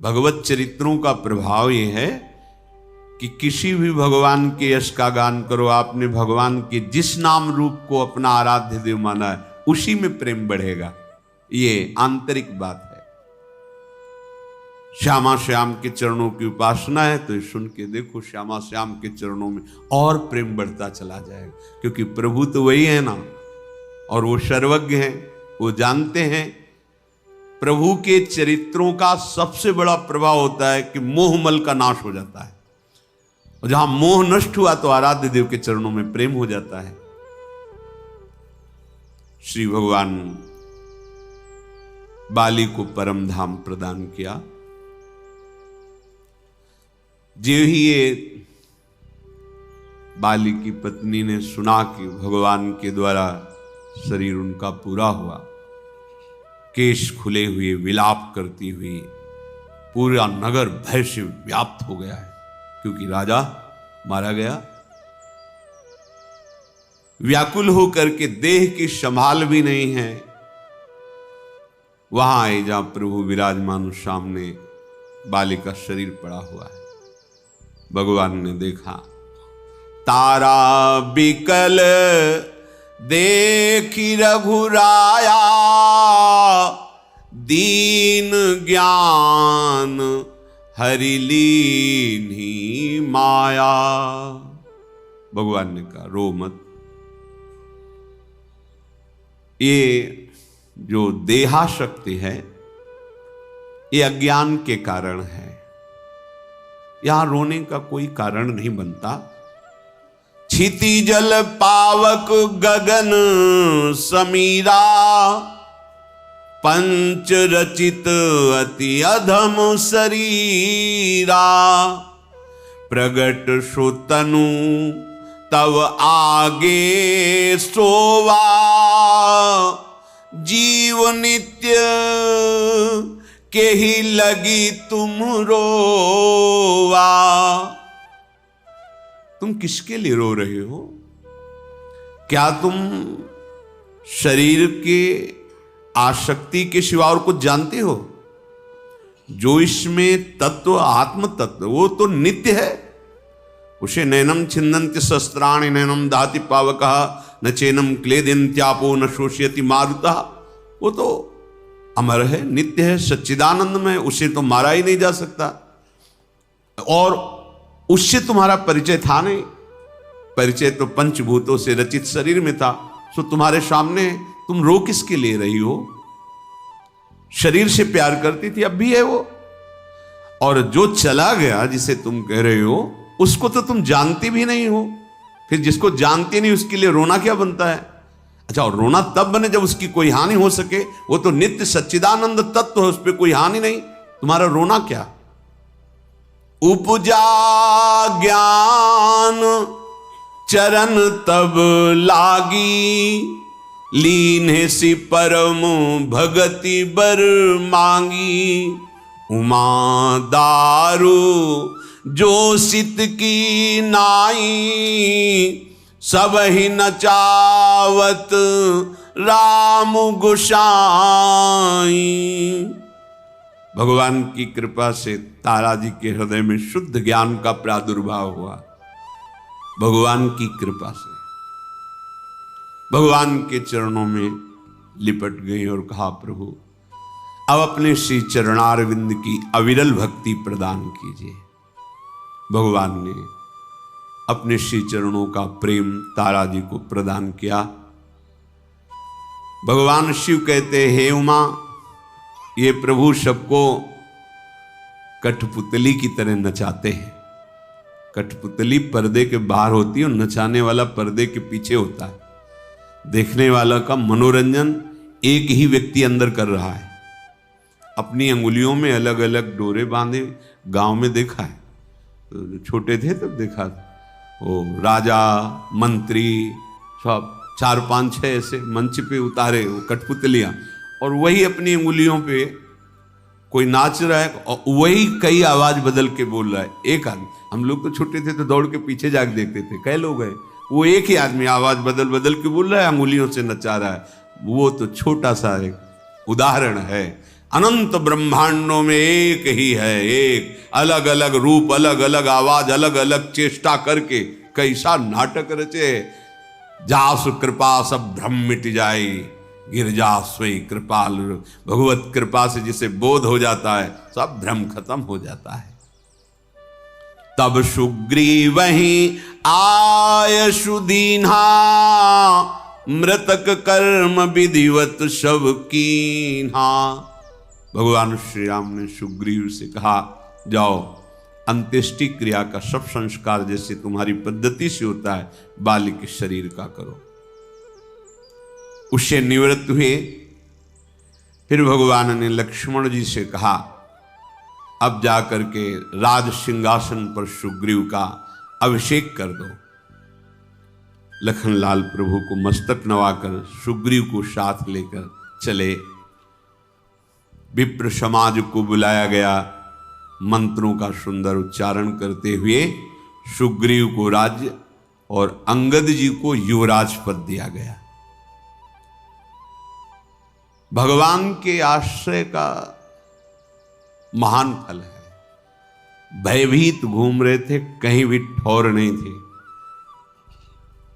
भगवत चरित्रों का प्रभाव ये है कि किसी भी भगवान के यश का गान करो, आपने भगवान के जिस नाम रूप को अपना आराध्य देव माना है उसी में प्रेम बढ़ेगा। ये आंतरिक बात है। श्यामा श्याम के चरणों की उपासना है तो सुन के देखो, श्यामा श्याम के चरणों में और प्रेम बढ़ता चला जाएगा, क्योंकि प्रभु तो वही है ना, और वो सर्वज्ञ हैं, वो जानते हैं। प्रभु के चरित्रों का सबसे बड़ा प्रभाव होता है कि मोहमल का नाश हो जाता है, और जहां मोह नष्ट हुआ तो आराध्य देव के चरणों में प्रेम हो जाता है। श्री भगवान बाली को परम धाम प्रदान किया। जो ही ये बाली की पत्नी ने सुना कि भगवान के द्वारा शरीर उनका पूरा हुआ, केश खुले हुए विलाप करती हुई पूरा नगर भय से व्याप्त हो गया है, क्योंकि राजा मारा गया। व्याकुल होकर के देह की संभाल भी नहीं है, वहां आए जहां प्रभु विराजमान सामने बाली का शरीर पड़ा हुआ है। भगवान ने देखा, तारा बिकल देखी रघुराया, दीन ज्ञान हरि लीन्ही माया। भगवान ने कहा रो मत, ये जो देहाशक्ति है ये अज्ञान के कारण है, यहां रोने का कोई कारण नहीं बनता। क्षिति जल पावक गगन समीरा, पंच रचित अति अधम शरीरा, प्रगट सुतनु तव आगे सोवा, जीव नित्य के ही लगी तुम रोवा। तुम किसके लिए रो रहे हो? क्या तुम शरीर के आसक्ति के सिवा और कुछ जानते हो? जो इसमें तत्व आत्म तत्व वो तो नित्य है, उसे नैनम छिन्दन्ति शस्त्राणि नैनम दाति पावकः न चैनम क्लेदन्त्यापो न शोषयति मारुतः। वो तो अमर है, नित्य है, सच्चिदानंद में, उसे तो मारा ही नहीं जा सकता, और उससे तुम्हारा परिचय था नहीं। परिचय तो पंचभूतों से रचित शरीर में था, सो तुम्हारे सामने, तुम रो किसके ले रही हो? शरीर से प्यार करती थी, अब भी है वो, और जो चला गया जिसे तुम कह रहे हो उसको तो तुम जानती भी नहीं हो, फिर जिसको जानती नहीं उसके लिए रोना क्या बनता है? अच्छा, और रोना तब बने जब उसकी कोई हानि हो सके, वो तो नित्य सच्चिदानंद तत्व है, उस पर कोई हानि नहीं, तुम्हारा रोना क्या? उपजा ज्ञान चरण तब लागी, लीन्हे सी परम भगति बर मांगी, उमा दारू जो सित की नाई, सब ही नचावत राम गोसाई। भगवान की कृपा से तारा जी के हृदय में शुद्ध ज्ञान का प्रादुर्भाव हुआ। भगवान की कृपा से भगवान के चरणों में लिपट गई और कहा, प्रभु अब अपने श्री चरणारविंद की अविरल भक्ति प्रदान कीजिए। भगवान ने अपने श्री चरणों का प्रेम तारा जी को प्रदान किया। भगवान शिव कहते, हे उमा, ये प्रभु सबको कठपुतली की तरह नचाते हैं। कठपुतली पर्दे के बाहर होती है और नचाने वाला पर्दे के पीछे होता है। देखने वाला का मनोरंजन एक ही व्यक्ति अंदर कर रहा है। अपनी अंगुलियों में अलग अलग डोरे बांधे गांव में देखा है, तो छोटे थे तब देखा, वो राजा मंत्री सब 4-5-6 ऐसे मंच पे उतारे वो कठपुतलियां, और वही अपनी उंगलियों पे कोई नाच रहा है और वही कई आवाज बदल के बोल रहा है। एक आदमी, हम लोग तो छोटे थे तो दौड़ के पीछे जाके देखते थे, कई लोग हैं, वो एक ही आदमी आवाज बदल बदल के बोल रहा है, अंगुलियों से नचा रहा है। वो तो छोटा सा एक उदाहरण है। अनंत ब्रह्मांडों में एक ही है, एक अलग अलग रूप, अलग अलग आवाज, अलग अलग चेष्टा करके कैसा नाटक रचे। जासु कृपा सब भ्रम मिट जाए, गिरजा स्वयं कृपाल। भगवत कृपा से जिसे बोध हो जाता है सब भ्रम खत्म हो जाता है। तब सुग्रीव वहीं आयशु दीन्हा, मृतक कर्म विधिवत शव कीन्हा। भगवान श्री राम ने सुग्रीव से कहा, जाओ अंत्येष्टि क्रिया का सब संस्कार जैसे तुम्हारी पद्धति से होता है बाली के शरीर का करो। उससे निवृत्त हुए। फिर भगवान ने लक्ष्मण जी से कहा, अब जाकर के राज सिंहासन पर सुग्रीव का अभिषेक कर दो। लखनलाल प्रभु को मस्तक नवाकर सुग्रीव को साथ लेकर चले। विप्र समाज को बुलाया गया। मंत्रों का सुंदर उच्चारण करते हुए सुग्रीव को राज्य और अंगद जी को युवराज पद दिया गया। भगवान के आश्रय का महान फल है। भयभीत घूम रहे थे, कहीं भी ठौर नहीं थी।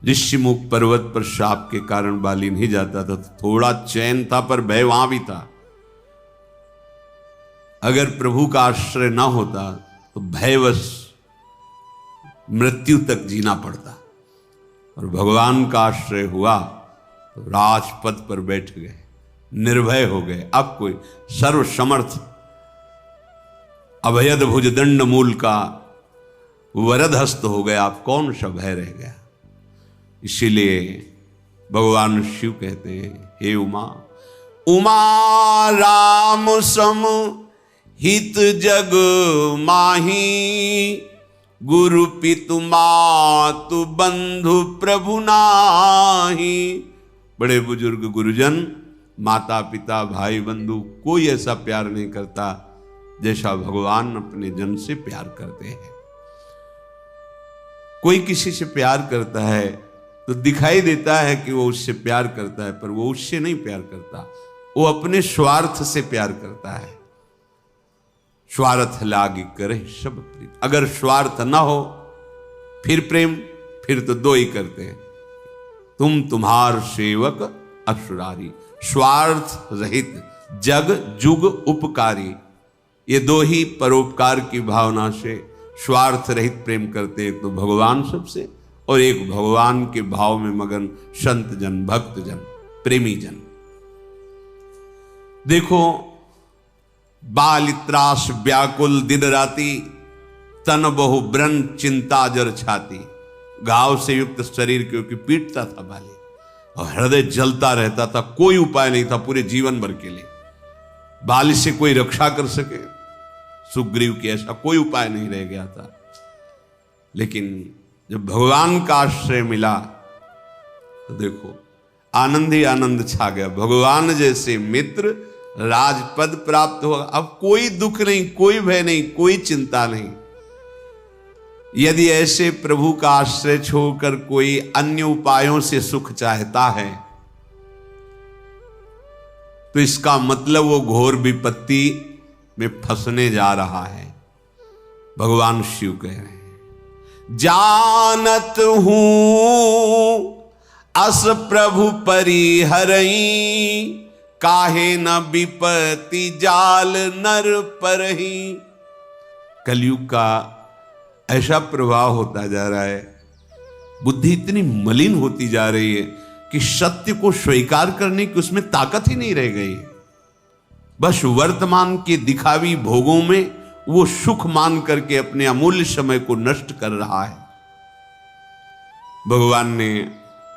ऋषिमुख पर्वत पर शाप के कारण बाली नहीं जाता था, तो थोड़ा चैन था, पर भय वहां भी था। अगर प्रभु का आश्रय ना होता तो भयवश मृत्यु तक जीना पड़ता, और भगवान का आश्रय हुआ तो राजपद पर बैठ गए, निर्भय हो गए। अब कोई सर्वसमर्थ अभयद भुजदंड मूल का वरद हस्त हो गया, आप कौन सा भय रह गया। इसीलिए भगवान शिव कहते हैं, हे उमा, उमा राम सम हित जग माही, गुरु पितु मातु बंधु प्रभु नाही। बड़े बुजुर्ग गुरुजन, माता पिता भाई बंधु, कोई ऐसा प्यार नहीं करता जैसा भगवान अपने जन से प्यार करते हैं। कोई किसी से प्यार करता है तो दिखाई देता है कि वो उससे प्यार करता है, पर वो उससे नहीं प्यार करता, वो अपने स्वार्थ से प्यार करता है। स्वार्थ लागी करे सब प्रीत। अगर स्वार्थ ना हो फिर प्रेम, फिर तो दो ही करते हैं, तुम तुम्हार सेवक असुरारी। स्वार्थ रहित जग जुग उपकारी, ये दो ही परोपकार की भावना से स्वार्थ रहित प्रेम करते हैं। तो भगवान सबसे, और एक भगवान के भाव में मगन संत जन, भक्त जन, प्रेमी जन। देखो, बाल त्रास व्याकुल दिन राती, तन बहु ब्रन चिंता जर छाती। घाव से युक्त शरीर क्योंकि पीटता था बाली, और हृदय जलता रहता था। कोई उपाय नहीं था पूरे जीवन भर के लिए बाली से कोई रक्षा कर सके। सुग्रीव के ऐसा कोई उपाय नहीं रह गया था। लेकिन जब भगवान का आश्रय मिला तो देखो, आनंद ही आनंद छा गया। भगवान जैसे मित्र, राजपद प्राप्त हुआ। अब कोई दुख नहीं, कोई भय नहीं, कोई चिंता नहीं। यदि ऐसे प्रभु का आश्रय छोड़कर कोई अन्य उपायों से सुख चाहता है तो इसका मतलब वो घोर विपत्ति में फंसने जा रहा है। भगवान शिव कह रहे हैं, जानत हूं अस प्रभु परिहरई, काहे न विपत्ति जाल नर परही। कलयुग का ऐसा प्रभाव होता जा रहा है, बुद्धि इतनी मलिन होती जा रही है कि सत्य को स्वीकार करने की उसमें ताकत ही नहीं रह गई। बस वर्तमान के दिखावी भोगों में वो सुख मान करके अपने अमूल्य समय को नष्ट कर रहा है। भगवान ने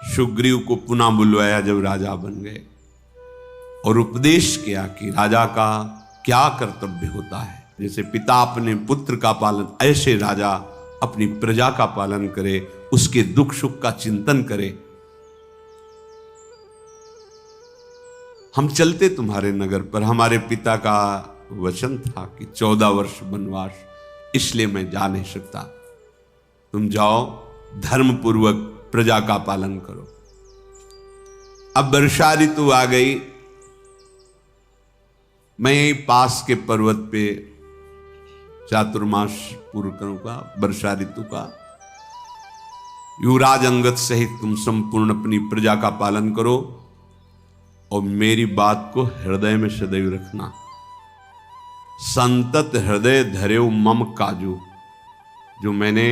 सुग्रीव को पुनः बुलवाया जब राजा बन गए, और उपदेश किया कि राजा का क्या कर्तव्य होता है। जैसे पिता अपने पुत्र का पालन, ऐसे राजा अपनी प्रजा का पालन करे, उसके दुख सुख का चिंतन करे। हम चलते तुम्हारे नगर पर, हमारे पिता का वचन था कि 14 वर्ष वनवास, इसलिए मैं जा नहीं सकता। तुम जाओ, धर्म पूर्वक प्रजा का पालन करो। अब वर्षा ऋतु आ गई, मैं यही पास के पर्वत पे चातुर्मास पूर्ण करूंगा, वर्षा ऋतु का। युवराज अंगद सहित तुम संपूर्ण अपनी प्रजा का पालन करो और मेरी बात को हृदय में सदैव रखना। संतत हृदय धर्यो मम काजू, जो मैंने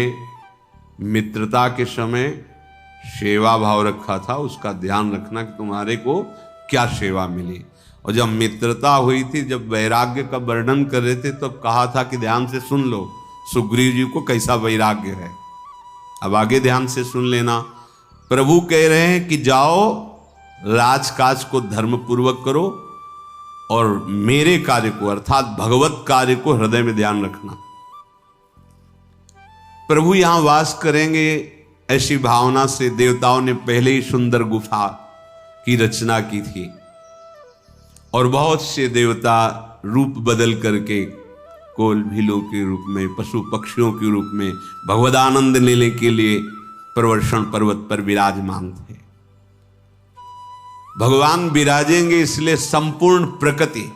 मित्रता के समय सेवा भाव रखा था उसका ध्यान रखना कि तुम्हारे को क्या सेवा मिली। और जब मित्रता हुई थी, जब वैराग्य का वर्णन कर रहे थे तो कहा था कि ध्यान से सुन लो सुग्रीव जी को कैसा वैराग्य है। अब आगे ध्यान से सुन लेना। प्रभु कह रहे हैं कि जाओ राजकाज को धर्म पूर्वक करो और मेरे कार्य को अर्थात भगवत कार्य को हृदय में ध्यान रखना। प्रभु यहां वास करेंगे ऐसी भावना से देवताओं ने पहले ही सुंदर गुफा की रचना की थी और बहुत से देवता रूप बदल करके कोल भीलों के रूप में, पशु पक्षियों के रूप में भगवदानंद लेने के लिए प्रवर्षण पर्वत पर विराजमान थे। भगवान विराजेंगे इसलिए संपूर्ण प्रकृति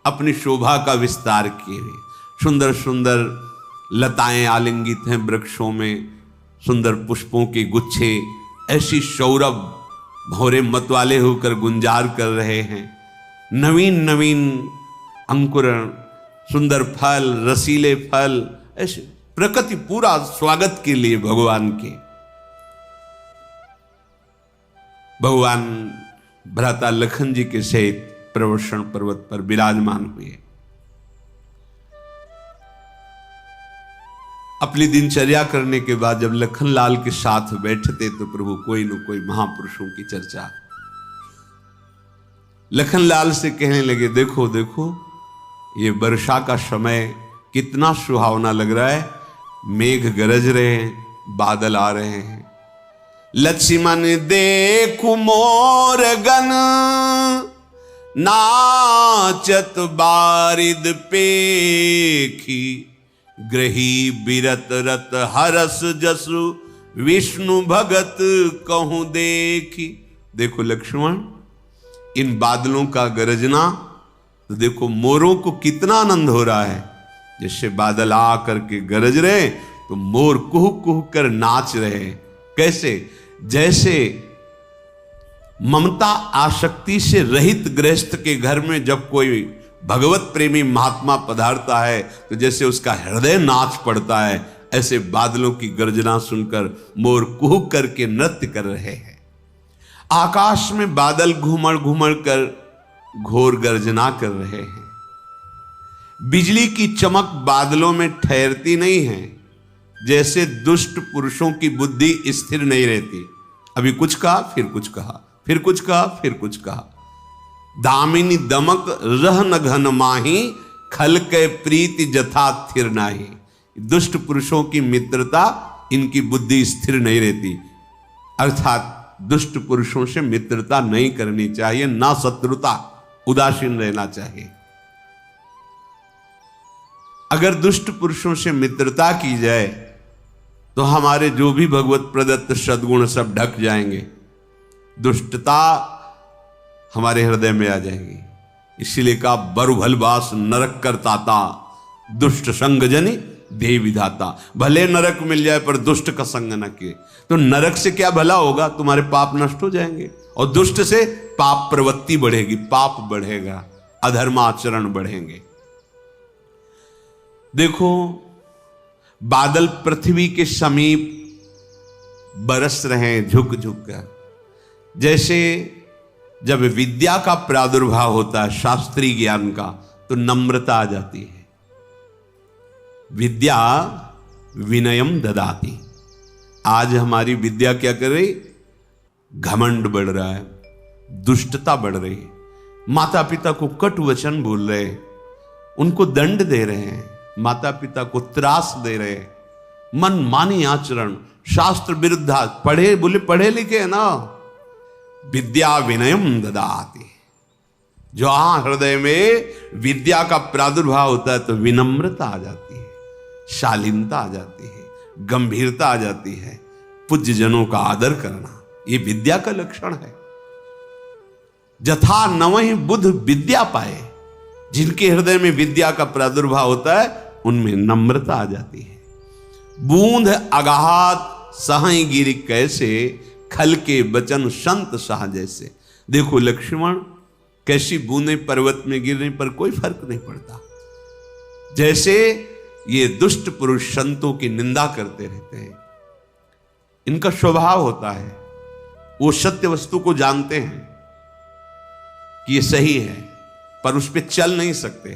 अपनी शोभा का विस्तार किए हुए, सुंदर सुंदर लताएं आलिंगित हैं वृक्षों में, सुंदर पुष्पों के गुच्छे ऐसी सौरभ भौरे मतवाले होकर गुंजार कर रहे हैं। नवीन नवीन अंकुरण, सुंदर फल, रसीले फल, ऐसे प्रकृति पूरा स्वागत के लिए भगवान के। भगवान भ्राता लखन जी के सहित प्रवर्षण पर्वत पर विराजमान हुए। अपनी दिनचर्या करने के बाद जब लखनलाल के साथ बैठते तो प्रभु कोई न कोई महापुरुषों की चर्चा। लखनलाल से कहने लगे, देखो देखो ये वर्षा का समय कितना सुहावना लग रहा है, मेघ गरज रहे हैं, बादल आ रहे हैं। लक्ष्मण देखु मोर गन नाचत बारिद पेखी, ग्रही बिरत रत हरस जसु विष्णु भगत कहूं देखी। देखो लक्ष्मण, इन बादलों का गरजना तो देखो मोरों को कितना आनंद हो रहा है। जैसे बादल आ करके गरज रहे तो मोर कुह कुह कर नाच रहे। कैसे? जैसे ममता आसक्ति से रहित गृहस्थ के घर में जब कोई भगवत प्रेमी महात्मा पधारता है तो जैसे उसका हृदय नाच पड़ता है, ऐसे बादलों की गर्जना सुनकर मोर कुह करके नृत्य कर रहे हैं। आकाश में बादल घूमड़ घूमड़ कर घोर गर्जना कर रहे हैं। बिजली की चमक बादलों में ठहरती नहीं है, जैसे दुष्ट पुरुषों की बुद्धि स्थिर नहीं रहती। अभी कुछ कहा, फिर कुछ कहा, फिर कुछ कहा, फिर कुछ कहा। दामिनी दमक रह न घन माही, खल के प्रीति जथा थिर नाही। दुष्ट पुरुषों की मित्रता, इनकी बुद्धि स्थिर नहीं रहती। अर्थात दुष्ट पुरुषों से मित्रता नहीं करनी चाहिए, ना शत्रुता, उदासीन रहना चाहिए। अगर दुष्ट पुरुषों से मित्रता की जाए तो हमारे जो भी भगवत प्रदत्त सद्गुण सब ढक जाएंगे, दुष्टता हमारे हृदय में आ जाएगी। इसीलिए कहा बरुभलवास नरक करताता, दुष्ट संग जनि देह विधाता। भले नरक मिल जाए पर दुष्ट का संग न किए तो नरक से क्या भला होगा, तुम्हारे पाप नष्ट हो जाएंगे और दुष्ट से पाप प्रवृत्ति बढ़ेगी, पाप बढ़ेगा, अधर्माचरण बढ़ेंगे। देखो बादल पृथ्वी के समीप बरस रहे हैं झुक झुक कर। जैसे जब विद्या का प्रादुर्भाव होता है, शास्त्रीय ज्ञान का, तो नम्रता आ जाती है। विद्या विनयम ददाती। आज हमारी विद्या क्या कर रही? घमंड बढ़ रहा है, दुष्टता बढ़ रही है, माता पिता को कटु वचन बोल रहे हैं, उनको दंड दे रहे हैं, माता पिता को त्रास दे रहे हैं, मनमानी आचरण, शास्त्र विरुद्ध। पढ़े बोले पढ़े लिखे है ना, विद्या विनयम ददाति। जो हृदय में विद्या का प्रादुर्भाव होता है तो विनम्रता आ जाती है, शालीनता आ जाती है, गंभीरता आ जाती है, पूज्य जनों का आदर करना, ये विद्या का लक्षण है। जथा नवहि बुध विद्या पाए, जिनके हृदय में विद्या का प्रादुर्भाव होता है उनमें नम्रता आ जाती है। बूंद अगाध सहाय गिरि कैसे, खल के बचन संत सहा जैसे। देखो लक्ष्मण, कैसी बूंदें पर्वत में गिरने पर कोई फर्क नहीं पड़ता। जैसे ये दुष्ट पुरुष संतों की निंदा करते रहते हैं, इनका स्वभाव होता है, वो सत्य वस्तु को जानते हैं कि ये सही है, पर उस पर चल नहीं सकते,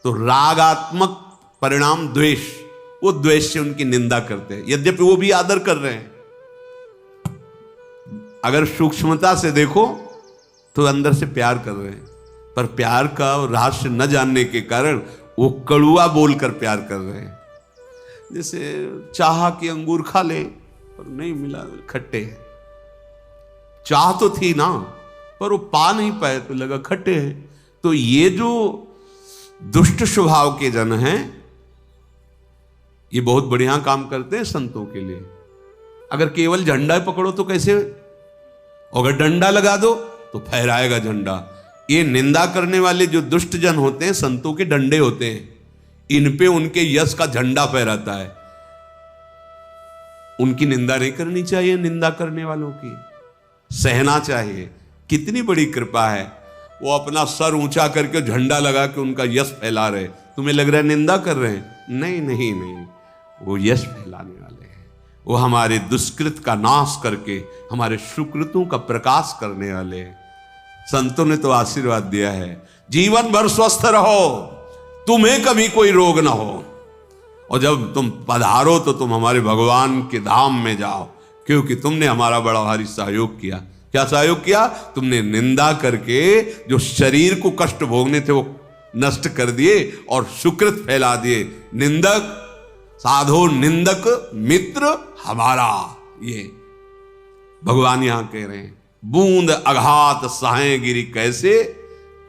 तो रागात्मक परिणाम द्वेष, वो द्वेष से उनकी निंदा करते हैं, यद्यपि वो भी आदर कर रहे हैं। अगर सूक्ष्मता से देखो तो अंदर से प्यार कर रहे हैं, पर प्यार का रहस्य न जानने के कारण वो कड़ुआ बोलकर प्यार कर रहे हैं। जैसे चाहा कि अंगूर खा ले पर नहीं मिला, खट्टे हैं। चाह तो थी ना, पर वो पा नहीं पाए तो लगा खट्टे हैं। तो ये जो दुष्ट स्वभाव के जन हैं, ये बहुत बढ़िया काम करते हैं संतों के लिए। अगर केवल झंडा पकड़ो तो कैसे, अगर डंडा लगा दो तो फहराएगा झंडा। ये निंदा करने वाले जो दुष्ट जन होते हैं, संतों के डंडे होते हैं, इन पे उनके यश का झंडा फहराता है। उनकी निंदा नहीं करनी चाहिए, निंदा करने वालों की सहना चाहिए। कितनी बड़ी कृपा है, वो अपना सर ऊंचा करके झंडा लगा के उनका यश फैला रहे। तुम्हें लग रहा है निंदा कर रहे हैं? नहीं नहीं नहीं, वो यश फैलाने वाले हैं। वो हमारे दुष्कृत का नाश करके हमारे सुकृतों का प्रकाश करने वाले हैं। संतों ने तो आशीर्वाद दिया है, जीवन भर स्वस्थ रहो, तुम्हें कभी कोई रोग ना हो, और जब तुम पधारो तो तुम हमारे भगवान के धाम में जाओ, क्योंकि तुमने हमारा बड़ा भारी सहयोग किया। क्या सहयोग किया? तुमने निंदा करके जो शरीर को कष्ट भोगने थे वो नष्ट कर दिए और सुकृत फैला दिए। निंदक साधो निंदक मित्र हमारा, ये भगवान यहां कह रहे हैं। बूंद अघात सहाय गिरि कैसे,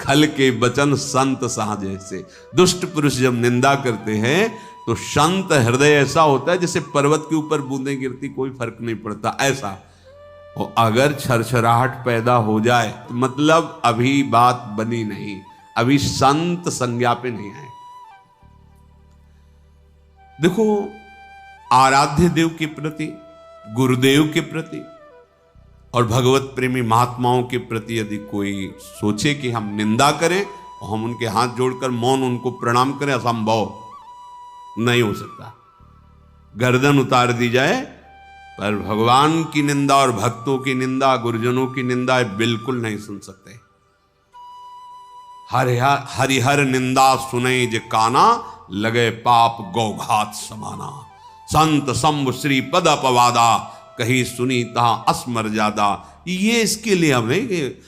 खल के बचन संत सहा जैसे। दुष्ट पुरुष जब निंदा करते हैं तो शांत हृदय ऐसा होता है जैसे पर्वत के ऊपर बूंदें गिरती, कोई फर्क नहीं पड़ता, ऐसा। और अगर छरछराहट पैदा हो जाए तो मतलब अभी बात बनी नहीं, अभी संत संज्ञा पे नहीं आए। देखो, आराध्य देव के प्रति, गुरुदेव के प्रति और भगवत प्रेमी महात्माओं के प्रति यदि कोई सोचे कि हम निंदा करें और हम उनके हाथ जोड़कर मौन उनको प्रणाम करें, असंभव, नहीं हो सकता। गर्दन उतार दी जाए, पर भगवान की निंदा और भक्तों की निंदा, गुरुजनों की निंदा बिल्कुल नहीं सुन सकते। हरिहर निंदा सुने जे काना, लगे पाप गौघात समाना। संत शंभु श्री पद अपवादा, कहीं सुनी तहां अस्मर ज्यादा। ये इसके लिए हम नहीं कि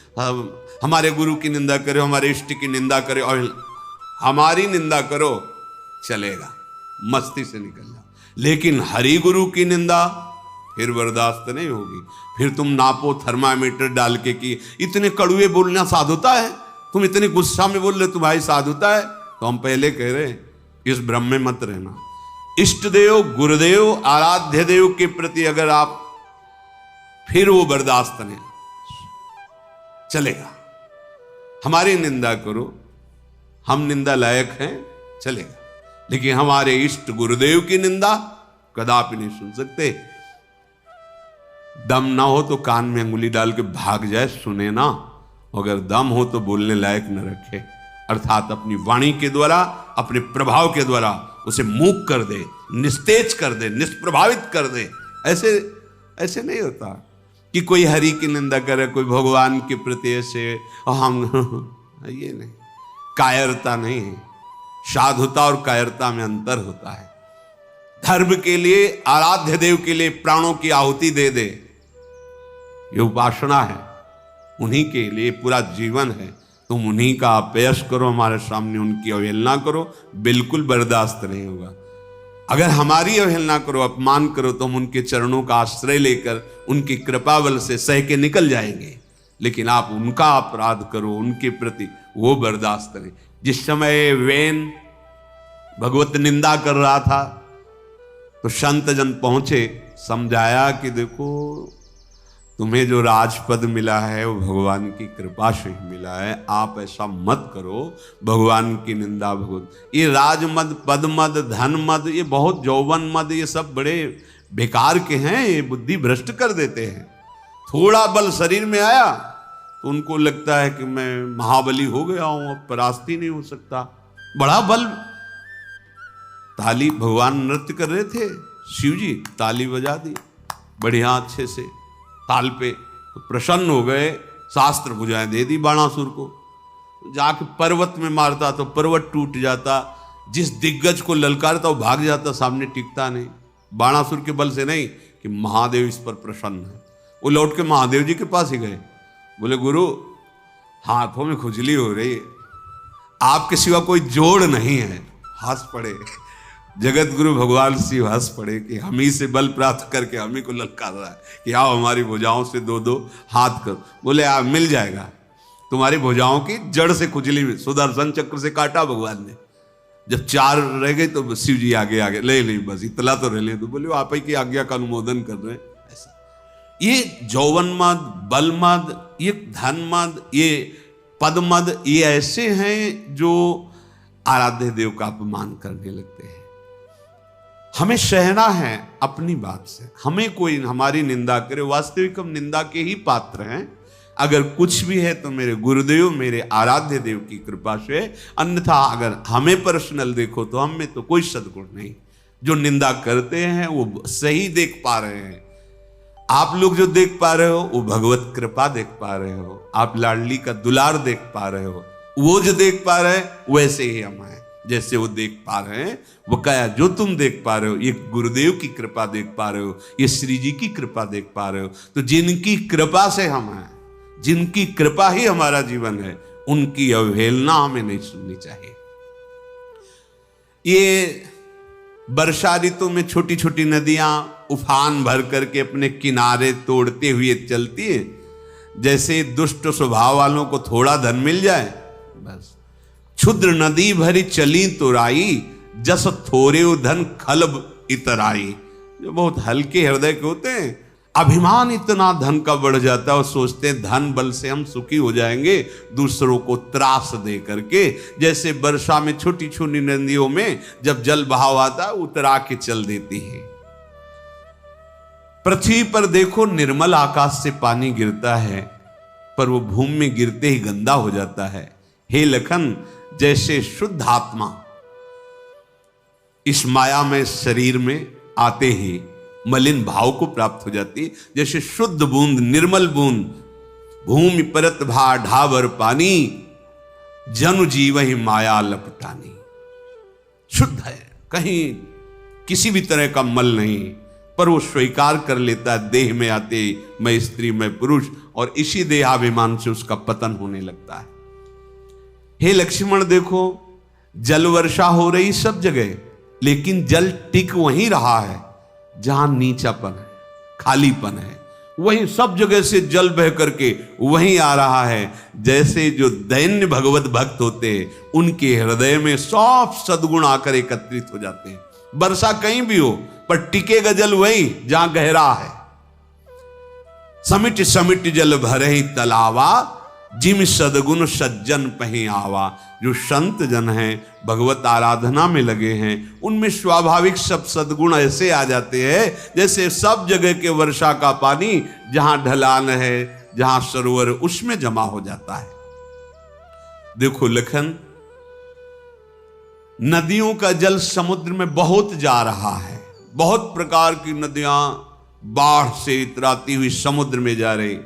हमारे गुरु की निंदा करो, हमारे इष्ट की निंदा करे, और हमारी निंदा करो चलेगा, मस्ती से निकल जाओ, लेकिन हरि गुरु की निंदा फिर बर्दाश्त नहीं होगी। फिर तुम नापो थर्मामीटर डाल के कि इतने कड़ुए बोलना साधुता है, तुम इतने गुस्सा में बोल रहे तुम्हारी साधुता है। तो हम पहले कह रहे हैं इस भ्रम में मत रहना। इष्ट देव, गुरुदेव, आराध्य देव के प्रति अगर आप फिर वो बर्दाश्त नहीं चलेगा। हमारी निंदा करो, हम निंदा लायक हैं, चलेगा, लेकिन हमारे इष्ट गुरुदेव की निंदा कदापि नहीं सुन सकते। दम ना हो तो कान में अंगुली डाल के भाग जाए, सुने ना। अगर दम हो तो बोलने लायक न रखे, अर्थात अपनी वाणी के द्वारा, अपने प्रभाव के द्वारा उसे मूक कर दे, निस्तेज कर दे, निष्प्रभावित कर दे। ऐसे नहीं होता कि कोई हरि की निंदा करे, कोई भगवान के प्रति ऐसे हम ये नहीं, कायरता नहीं है। साधुता और कायरता में अंतर होता है। धर्म के लिए, आराध्य देव के लिए प्राणों की आहुति दे दे, ये उपासना है, उन्हीं के लिए पूरा जीवन है। तुम उन्हीं का अपयश करो, हमारे सामने उनकी अवहेलना करो, बिल्कुल बर्दाश्त नहीं होगा। अगर हमारी अवहेलना करो, अपमान करो, तो हम उनके चरणों का आश्रय लेकर उनकी कृपा बल से सह के निकल जाएंगे। लेकिन आप उनका अपराध करो उनके प्रति, वो बर्दाश्त नहीं। जिस समय वेन भगवत निंदा कर रहा था तो संत जन पहुंचे, समझाया कि देखो तुम्हें जो राजपद मिला है वो भगवान की कृपा से ही मिला है, आप ऐसा मत करो, भगवान की निंदा ये राजमद, पदमद, धनमद, ये बहुत जौवन मद, ये सब बड़े बेकार के हैं, ये बुद्धि भ्रष्ट कर देते हैं। थोड़ा बल शरीर में आया तो उनको लगता है कि मैं महाबली हो गया हूं, अब परास्ती नहीं हो सकता, बड़ा बल। ताली, भगवान नृत्य कर रहे थे, शिव जी ताली बजा दी बढ़िया अच्छे से ताल पे, तो प्रसन्न हो गए, शास्त्र भुजाएं दे दी बाणासुर को। जाके पर्वत में मारता तो पर्वत टूट जाता, जिस दिग्गज को ललकारता वो भाग जाता, सामने टिकता नहीं। बाणासुर के बल से नहीं कि महादेव इस पर प्रसन्न है। वो लौट के महादेव जी के पास ही गए, बोले गुरु हाथों में खुजली हो रही है, आपके सिवा कोई जोड़ नहीं है। हंस पड़े, जगत गुरु भगवान शिव हंस पड़े कि हम ही से बल प्राप्त करके हम ही को ललकार रहा है कि आओ हमारी भुजाओं से दो दो हाथ कर। बोले आप मिल जाएगा, तुम्हारी भुजाओं की जड़ से खुजली में सुदर्शन चक्र से काटा भगवान ने। जब 4 रह गए तो शिव जी आगे आगे ले नहीं, बस इतला तो रह ले, तो बोले आप ही की आज्ञा का अनुमोदन कर रहे हैं। ऐसा ये जौवन मद, बल मद, ये धन मद, ये पद मद, ये ऐसे हैं जो आराध्य देव का अपमान करने लगते हैं। हमें सहना है अपनी बात से, हमें कोई हमारी निंदा करे, वास्तविक हम निंदा के ही पात्र हैं। अगर कुछ भी है तो मेरे गुरुदेव, मेरे आराध्य देव की कृपा से, अन्यथा अगर हमें पर्सनल देखो तो हम में तो कोई सद्गुण नहीं। जो निंदा करते हैं वो सही देख पा रहे हैं, आप लोग जो देख पा रहे हो वो भगवत कृपा देख पा रहे हो, आप लाडली का दुलार देख पा रहे हो। वो जो देख पा रहे हैं वैसे ही हम हैं, जैसे वो देख पा रहे हैं। वो कहा जो तुम देख पा रहे हो ये गुरुदेव की कृपा देख पा रहे हो, ये श्री जी की कृपा देख पा रहे हो। तो जिनकी कृपा से हम हैं, जिनकी कृपा ही हमारा जीवन है, उनकी अवहेलना हमें नहीं सुननी चाहिए। ये वर्षा ऋतु में छोटी छोटी नदियां उफान भर करके अपने किनारे तोड़ते हुए चलती है। जैसे दुष्ट स्वभाव वालों को थोड़ा धन मिल जाए, बस क्षुद्र नदी भरी चली तुराई, जस थोरे धन खलब इतराई। जो बहुत हल्के हृदय के होते हैं, अभिमान इतना धन का बढ़ जाता है, और सोचते हैं धन बल से हम सुखी हो जाएंगे, दूसरों को त्रास दे करके। जैसे वर्षा में छोटी छोटी नदियों में जब जल बहाव आता है उतरा के चल देती है। पृथ्वी पर देखो निर्मल आकाश से पानी गिरता है, पर वो भूमि में गिरते ही गंदा हो जाता है। हे लखन, जैसे शुद्ध आत्मा इस माया में शरीर में आते ही मलिन भाव को प्राप्त हो जाती, जैसे शुद्ध बूंद, निर्मल बूंद भूमि परत भा ढाबर पानी, जनु जीव ही माया लपटानी। शुद्ध है, कहीं किसी भी तरह का मल नहीं, पर वो स्वीकार कर लेता है देह में आते मैं स्त्री मैं पुरुष, और इसी देहाभिमान से उसका पतन होने लगता है। हे लक्ष्मण देखो, जल वर्षा हो रही सब जगह, लेकिन जल टिक वहीं रहा है जहां नीचापन है, खालीपन है। वहीं सब जगह से जल बह करके वहीं आ रहा है। जैसे जो दैन्य भगवत भक्त होते हैं, उनके हृदय में सब सद्गुण आकर एकत्रित हो जाते हैं। वर्षा कहीं भी हो, पर टिकेगा जल वहीं जहां गहरा है। समिट समिट जल भरे ही तलावा, जिम सदगुण सज्जन पही आवा। जो संत जन हैं, भगवत आराधना में लगे हैं, उनमें स्वाभाविक सब सद्गुण ऐसे आ जाते हैं जैसे सब जगह के वर्षा का पानी जहां ढलान है, जहां सरोवर, उसमें जमा हो जाता है। देखो लखन, नदियों का जल समुद्र में बहुत जा रहा है, बहुत प्रकार की नदियां बाढ़ से इतराती हुई समुद्र में जा रही,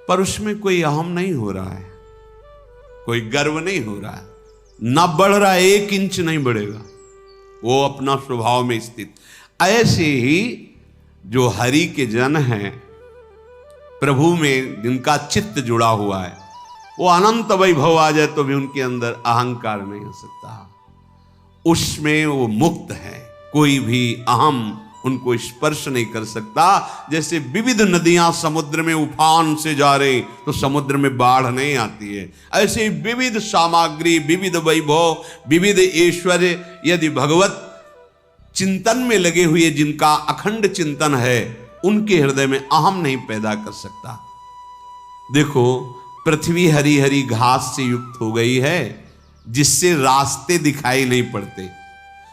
पर उसमें कोई अहम नहीं हो रहा है, कोई गर्व नहीं हो रहा है, ना बढ़ रहा है, 1 इंच नहीं बढ़ेगा, वो अपना स्वभाव में स्थित। ऐसे ही जो हरि के जन हैं, प्रभु में जिनका चित्त जुड़ा हुआ है, वो अनंत वैभव आ जाए तो भी उनके अंदर अहंकार नहीं हो सकता, उसमें वो मुक्त है, कोई भी अहम उनको स्पर्श नहीं कर सकता। जैसे विविध नदियां समुद्र में उफान से जा रही तो समुद्र में बाढ़ नहीं आती है, ऐसे विविध सामग्री, विविध वैभव, विविध ऐश्वर्य यदि भगवत चिंतन में लगे हुए जिनका अखंड चिंतन है, उनके हृदय में अहम नहीं पैदा कर सकता। देखो, पृथ्वी हरी हरी घास से युक्त हो गई है, जिससे रास्ते दिखाई नहीं पड़ते।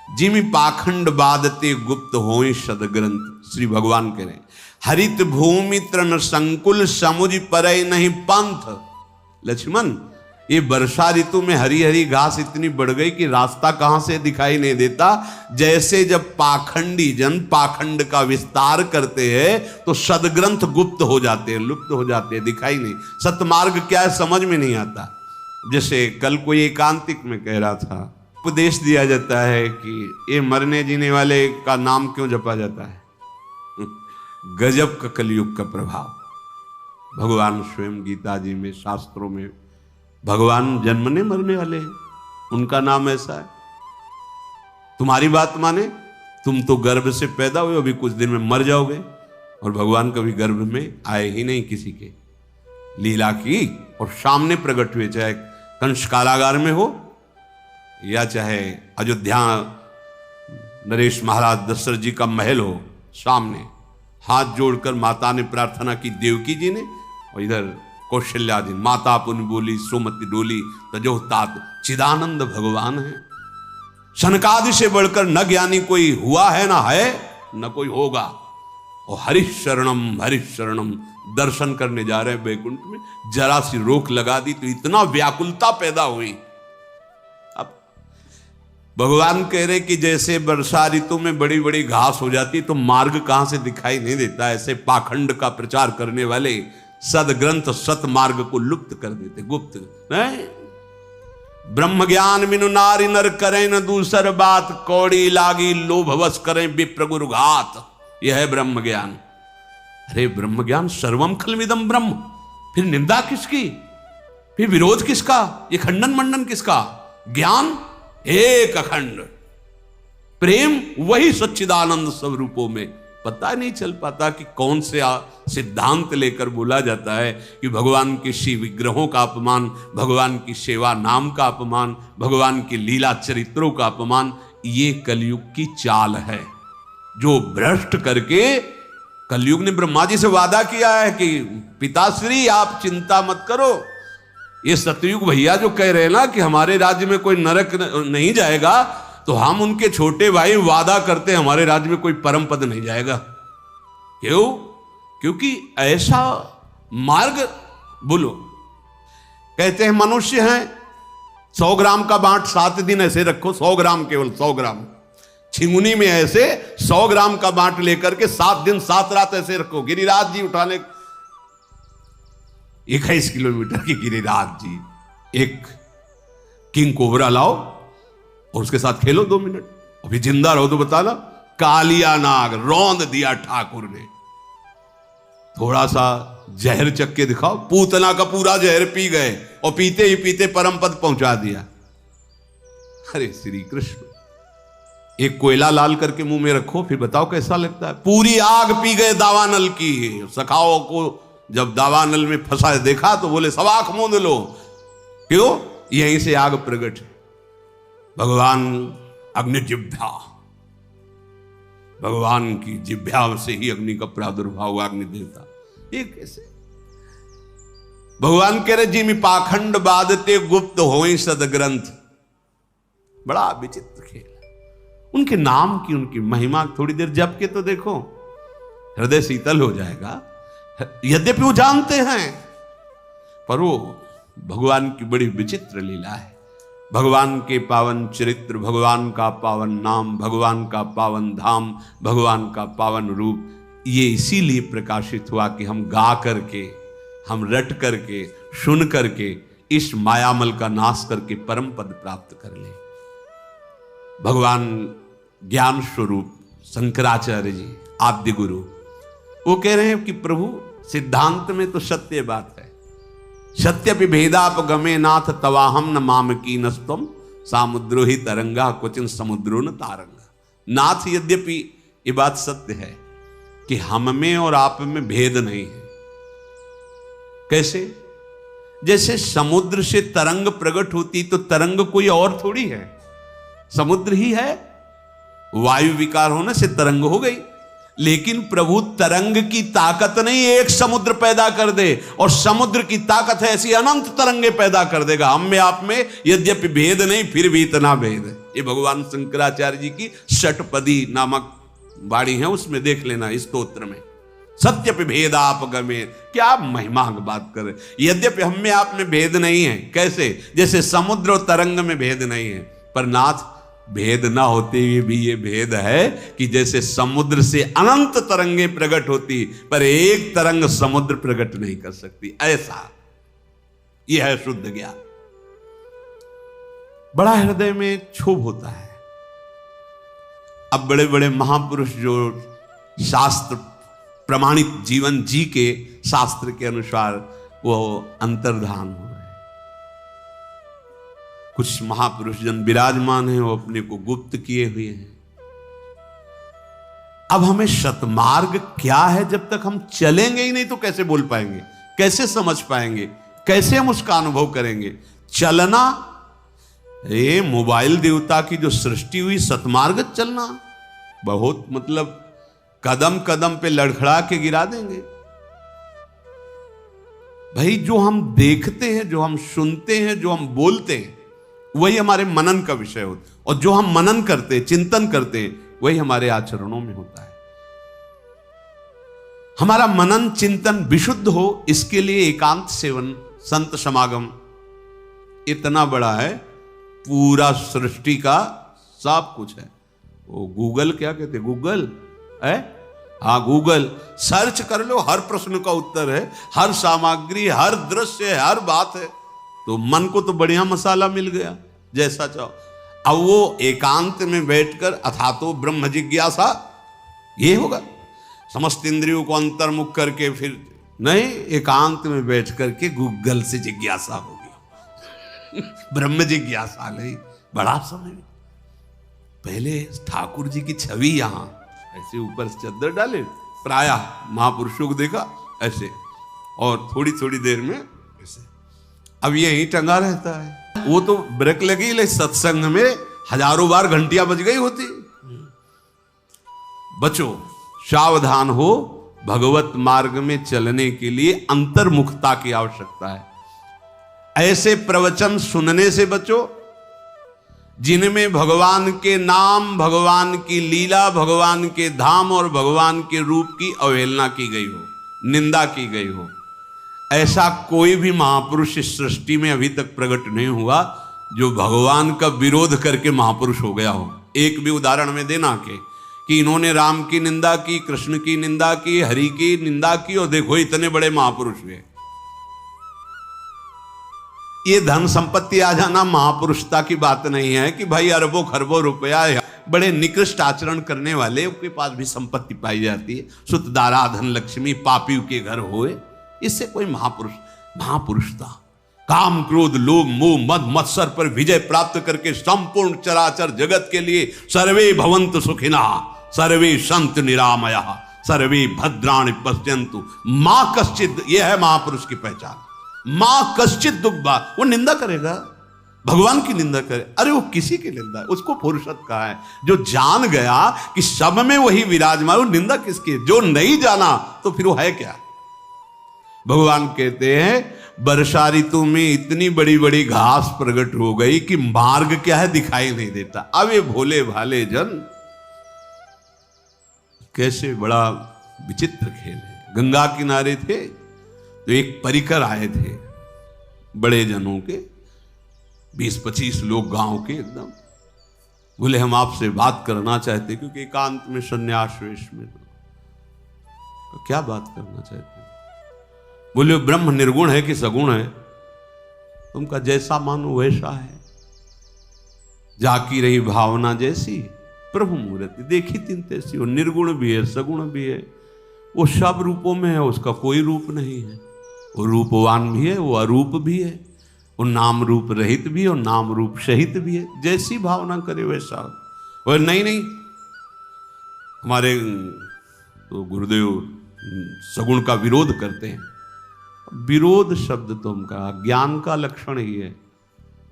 जिमि पाखंड बादते गुप्त होए सदग्रंथ। श्री भगवान कह रहे हैं, हरित भूमि तृण संकुल समुझ परय नहीं पंथ। लक्ष्मण, ये वर्षा ऋतु में हरी हरी घास इतनी बढ़ गई कि रास्ता कहां से दिखाई नहीं देता। जैसे जब पाखंडी जन पाखंड का विस्तार करते हैं तो सदग्रंथ गुप्त हो जाते हैं, लुप्त हो जाते हैं, दिखाई नहीं। सतमार्ग क्या है समझ में नहीं आता। जैसे कल कोई एकांतिक में कह रहा था, उपदेश दिया जाता है कि ये मरने जीने वाले का नाम क्यों जपा जाता है। गजब का कलयुग का प्रभाव। भगवान स्वयं गीता जी में, शास्त्रों में, भगवान जन्मने मरने वाले हैं, उनका नाम ऐसा है। तुम्हारी बात माने, तुम तो गर्भ से पैदा हुए, अभी कुछ दिन में मर जाओगे, और भगवान कभी गर्भ में आए ही नहीं किसी के। लीला की और सामने प्रकट हुए, चाहे कंस कारागार में हो या चाहे अयोध्या नरेश महाराज दशरथ जी का महल हो, सामने हाथ जोड़कर माता ने प्रार्थना की देवकी जी ने, और इधर कौशल्या जी, माता पुन बोली सुमति डोली तजो तात। चिदानंद भगवान है। सनकादि से बढ़कर न ज्ञानी कोई हुआ है, ना है, न कोई होगा। और हरिशरणम दर्शन करने जा रहे हैं बैकुंठ में, जरा सी रोक लगा दी तो इतना व्याकुलता पैदा हुई। अब भगवान कह रहे कि जैसे वर्षा ऋतु में बड़ी बड़ी घास हो जाती तो मार्ग कहां से दिखाई नहीं देता, ऐसे पाखंड का प्रचार करने वाले सदग्रंथ सतमार्ग को लुप्त कर देते, गुप्त नहीं। ब्रह्म ज्ञान मिनु नारी नर करें न दूसर बात, कौड़ी लागी लोभवश करें विप्र गुरु घात। यह है ब्रह्म ज्ञान। अरे ब्रह्म ज्ञान सर्वम खलमिदम ब्रह्म, फिर निंदा किसकी, फिर विरोध किसका, ये खंडन मंडन किसका। ज्ञान एक अखंड, प्रेम वही सच्चिदानंद स्वरूपों में। पता नहीं चल पाता कि कौन से सिद्धांत लेकर बोला जाता है कि भगवान के शिव विग्रहों का अपमान, भगवान की सेवा नाम का अपमान, भगवान की लीला चरित्रों का अपमान। ये कलयुग की चाल है, जो भ्रष्ट करके कलयुग ने ब्रह्मा जी से वादा किया है कि पिताश्री आप चिंता मत करो। ये सतयुग भैया जो कह रहे हैं ना कि हमारे राज्य में कोई नरक नहीं जाएगा, तो हम उनके छोटे भाई वादा करते हैं हमारे राज्य में कोई परम पद नहीं जाएगा। क्यों? क्योंकि ऐसा मार्ग, बोलो, कहते हैं मनुष्य हैं 100 ग्राम का बांट 7 दिन ऐसे रखो, 100 ग्राम, केवल 100 ग्राम छिंगुनी में ऐसे 100 ग्राम का बांट लेकर के 7 दिन 7 रात ऐसे रखो। गिरिराज जी उठाने 21 किलोमीटर की गिरिराज जी, एक किंग कोबरा लाओ और उसके साथ खेलो 2 मिनट, अभी जिंदा रहो तो बताना। कालिया नाग रौंद दिया ठाकुर ने। थोड़ा सा जहर चख के दिखाओ, पूतना का पूरा जहर पी गए और पीते ही पीते परम पद पहुंचा दिया। अरे श्री कृष्ण, एक कोयला लाल करके मुंह में रखो, फिर बताओ कैसा लगता है। पूरी आग पी गए दावानल की। सखाओं को जब दावानल में फंसा देखा तो बोले सब आंख मूंद लो। क्यों? यहीं से आग प्रकट है। भगवान अग्नि जिह्वा, भगवान की जिह्वा से ही अग्नि का प्रादुर्भाव हुआ, अग्नि देवता। ये कैसे? भगवान कह रहे जिमि पाखंड बादते गुप्त होई सदग्रंथ। बड़ा विचित्र खेल। उनके नाम की, उनकी महिमा थोड़ी देर जप के तो देखो, हृदय शीतल हो जाएगा। यद्यपि वो जानते हैं, पर वो भगवान की बड़ी विचित्र लीला है। भगवान के पावन चरित्र, भगवान का पावन नाम, भगवान का पावन धाम, भगवान का पावन रूप, ये इसीलिए प्रकाशित हुआ कि हम गा करके, हम रट करके, सुन करके इस मायामल का नाश करके परम पद प्राप्त कर ले। भगवान ज्ञान स्वरूप शंकराचार्य जी, आद्य गुरु, वो कह रहे हैं कि प्रभु सिद्धांत में तो सत्य बात है, सत्यपि भेदापगमे नाथ तवाहम न माम की नस्तम सामुद्रो ही तरंगा क्वचिन समुद्रो न तारंगा। नाथ, यद्यपि ये बात सत्य है कि हम में और आप में भेद नहीं है। कैसे? जैसे समुद्र से तरंग प्रकट होती तो तरंग कोई और थोड़ी है, समुद्र ही है। वायु विकार होने से तरंग हो गई। लेकिन प्रभु तरंग की ताकत नहीं एक समुद्र पैदा कर दे, और समुद्र की ताकत है ऐसी अनंत तरंगे पैदा कर देगा। हम में आप में यद्यपि भेद नहीं, फिर भी इतना भेद है। ये भगवान शंकराचार्य जी की षटपदी नामक वाणी है, उसमें देख लेना इस स्तोत्र में। सत्यपि भेदापगमे, क्या महिमा की बात करें। यद्यपि हम में आप में भेद नहीं है, कैसे? जैसे समुद्र और तरंग में भेद नहीं है, पर नाथ भेद ना होते हुए भी ये भेद है कि जैसे समुद्र से अनंत तरंगे प्रकट होती, पर एक तरंग समुद्र प्रकट नहीं कर सकती, ऐसा यह है शुद्ध ज्ञान। बड़ा हृदय में क्षोभ होता है। अब बड़े बड़े महापुरुष जो शास्त्र प्रमाणित जीवन जी के शास्त्र के अनुसार वो अंतर्धान हो रहे हैं। कुछ महापुरुष जन विराजमान हैं, वो अपने को गुप्त किए हुए हैं। अब हमें शतमार्ग क्या है, जब तक हम चलेंगे ही नहीं तो कैसे बोल पाएंगे, कैसे समझ पाएंगे, कैसे हम उसका अनुभव करेंगे। चलना, ये मोबाइल देवता की जो सृष्टि हुई, सतमार्ग चलना, बहुत मतलब कदम कदम पे लड़खड़ा के गिरा देंगे। भाई जो हम देखते हैं, जो हम सुनते हैं, जो हम बोलते हैं, वही हमारे मनन का विषय होता है, और जो हम मनन करते हैं, चिंतन करते हैं, वही हमारे आचरणों में होता है। हमारा मनन चिंतन विशुद्ध हो, इसके लिए एकांत सेवन, संत समागम इतना बड़ा है। पूरा सृष्टि का सब कुछ है। वो गूगल क्या कहते, गूगल है, हाँ गूगल, सर्च कर लो, हर प्रश्न का उत्तर है, हर सामग्री, हर दृश्य, हर बात है। तो मन को तो बढ़िया मसाला मिल गया, जैसा चाहो। अब वो एकांत में बैठकर अथातो ब्रह्म जिज्ञासा, ये होगा। समस्त इंद्रियों को अंतर्मुख करके फिर नहीं, एकांत में बैठ करके गूगल से जिज्ञासा होगी ब्रह्म जिज्ञासा नहीं। बड़ा समय पहले ठाकुर जी की छवि यहां ऐसे ऊपर से चद्दर डाले, प्रायः महापुरुषों को देखा ऐसे, और थोड़ी थोड़ी देर में ऐसे। अब यही टंगा रहता है। वो तो ब्रेक लगी, ले सत्संग में हजारों बार घंटियां बज गई होती। बचो, सावधान हो। भगवत मार्ग में चलने के लिए अंतर्मुखता की आवश्यकता है। ऐसे प्रवचन सुनने से बचो जिनमें भगवान के नाम, भगवान की लीला, भगवान के धाम और भगवान के रूप की अवहेलना की गई हो, निंदा की गई हो। ऐसा कोई भी महापुरुष इस सृष्टि में अभी तक प्रकट नहीं हुआ जो भगवान का विरोध करके महापुरुष हो गया हो। एक भी उदाहरण में देना कि इन्होंने राम की निंदा की, कृष्ण की निंदा की, हरि की निंदा की, और देखो इतने बड़े महापुरुष हुए। ये धन संपत्ति आ जाना महापुरुषता की बात नहीं है कि भाई अरबों खरबों रुपया, बड़े निकृष्ट आचरण करने वाले के पास भी संपत्ति पाई जाती है। सुतदारा धन लक्ष्मी पापी के घर होए, इससे कोई महापुरुषता, काम क्रोध लोभ मोह मद मत्सर पर विजय प्राप्त करके संपूर्ण चराचर जगत के लिए सर्वे भवन्तु सुखिनः सर्वे सन्तु निरामयः सर्वे भद्राणि पश्यन्तु मां कश्चित्, यह है महापुरुष की पहचान। मां कश्चित् दुग्धा, वो निंदा करेगा, भगवान की निंदा करे, अरे वो किसी की निंदा है, उसको पुरुषत्व कहा है। जो जान गया कि सब में वही विराजमान, वो निंदा किसकी? जो नहीं जाना तो फिर वो है क्या? भगवान कहते हैं वर्षा ऋतु में इतनी बड़ी बड़ी घास प्रकट हो गई कि मार्ग क्या है दिखाई नहीं देता। अब ये भोले भाले जन कैसे बड़ा विचित्र खेल है। गंगा किनारे थे तो एक परिकर आए थे बड़े जनों के, 20-25 लोग गांव के, एकदम बोले हम आपसे बात करना चाहते, क्योंकि एकांत में सन्यास वेश में। तो क्या बात करना चाहते? बोले ब्रह्म निर्गुण है कि सगुण है? तुमका जैसा मानो वैसा है, जाकी रही भावना जैसी प्रभु मूर्ति देखी तीन तैसी हो। निर्गुण भी है, सगुण भी है, वो सब रूपों में है, उसका कोई रूप नहीं है। वो रूपवान भी है, वो अरूप भी है, वो नाम रूप रहित भी है और नाम रूप सहित भी है। जैसी भावना करे वैसा हो। और नहीं हमारे तो गुरुदेव सगुण का विरोध करते हैं। विरोध शब्द तो उनका ज्ञान का लक्षण ही है।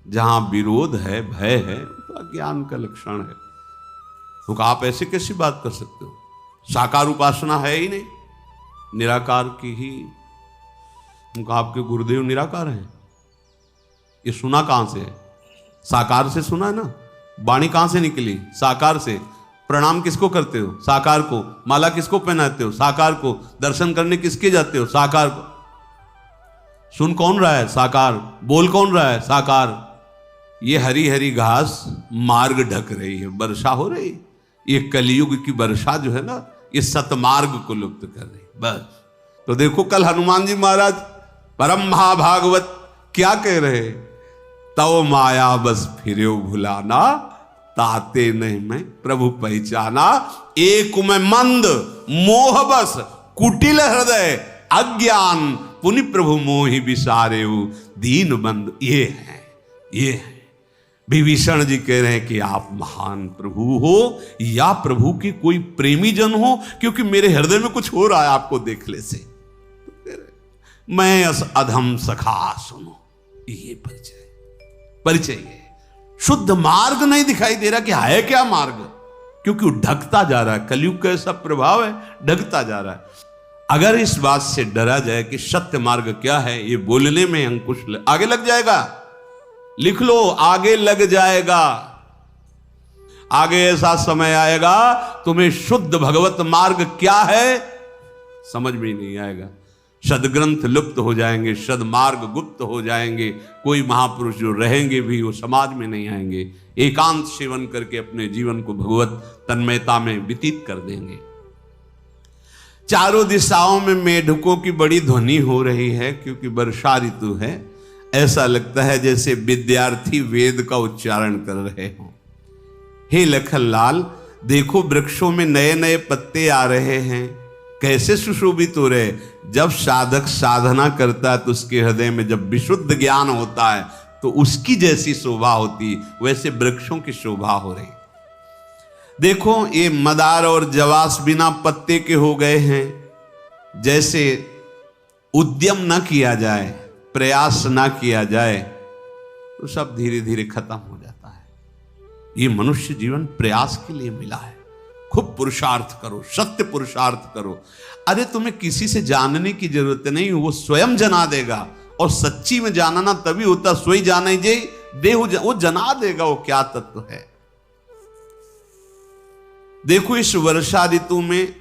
जहां विरोध है, भय है, तो अज्ञान का लक्षण है। तो आप ऐसे कैसी बात कर सकते हो? साकार उपासना है ही नहीं, निराकार की ही। उनका आपके गुरुदेव निराकार हैं, ये सुना कहां से है? साकार से सुना है ना। वाणी कहां से निकली? साकार से। प्रणाम किसको करते हो? साकार को। माला किसको पहनाते हो? साकार को। दर्शन करने किसके जाते हो? साकार को। सुन कौन रहा है? साकार। बोल कौन रहा है? साकार। ये हरी हरी घास मार्ग ढक रही है, वर्षा हो रही। ये कलयुग की वर्षा जो है ना, ये सतमार्ग को लुप्त कर रही बस। तो देखो कल हनुमान जी महाराज परम महाभागवत क्या कह रहे? तव माया बस फिरे भुलाना, ताते नहीं मैं प्रभु पहचाना। एक में मंद मोह बस, कुटिल हृदय अज्ञान, पुनि प्रभु मोहि विसारे दीन बंद। ये है। विभीषण जी कह रहे हैं कि आप महान प्रभु हो या प्रभु के कोई प्रेमी जन हो, क्योंकि मेरे हृदय में कुछ हो रहा है आपको देखने से। मैं अस अधम सखा सुनो, ये परिचय है। शुद्ध मार्ग नहीं दिखाई दे रहा कि है क्या मार्ग, क्योंकि वो ढकता जा रहा है। कलयुग का ऐसा प्रभाव है, ढकता जा रहा है। अगर इस बात से डरा जाए कि सत्य मार्ग क्या है, ये बोलने में अंकुश आगे लग जाएगा। लिख लो, आगे लग जाएगा। आगे ऐसा समय आएगा तुम्हें शुद्ध भगवत मार्ग क्या है समझ में नहीं आएगा। सदग्रंथ लुप्त हो जाएंगे, सदमार्ग गुप्त हो जाएंगे। कोई महापुरुष जो रहेंगे भी वो समाज में नहीं आएंगे। एकांत सेवन करके अपने जीवन को भगवत तन्मयता में व्यतीत कर देंगे। चारों दिशाओं में मेढकों की बड़ी ध्वनि हो रही है, क्योंकि वर्षा ऋतु है। ऐसा लगता है जैसे विद्यार्थी वेद का उच्चारण कर रहे हों। हे लखनलाल, देखो वृक्षों में नए नए पत्ते आ रहे हैं, कैसे सुशोभित हो रहे। जब साधक साधना करता है तो उसके हृदय में जब विशुद्ध ज्ञान होता है तो उसकी जैसी शोभा होती, वैसे वृक्षों की शोभा हो रही। देखो ये मदार और जवास बिना पत्ते के हो गए हैं। जैसे उद्यम न किया जाए, प्रयास न किया जाए तो सब धीरे धीरे खत्म हो जाता है। ये मनुष्य जीवन प्रयास के लिए मिला है। खूब पुरुषार्थ करो, सत्य पुरुषार्थ करो। अरे तुम्हें किसी से जानने की जरूरत नहीं, वो स्वयं जना देगा। और सच्ची में जानना तभी होता, सोई जाने जे देह वो जना देगा वो क्या तत्व है। देखो इस वर्षा ऋतु में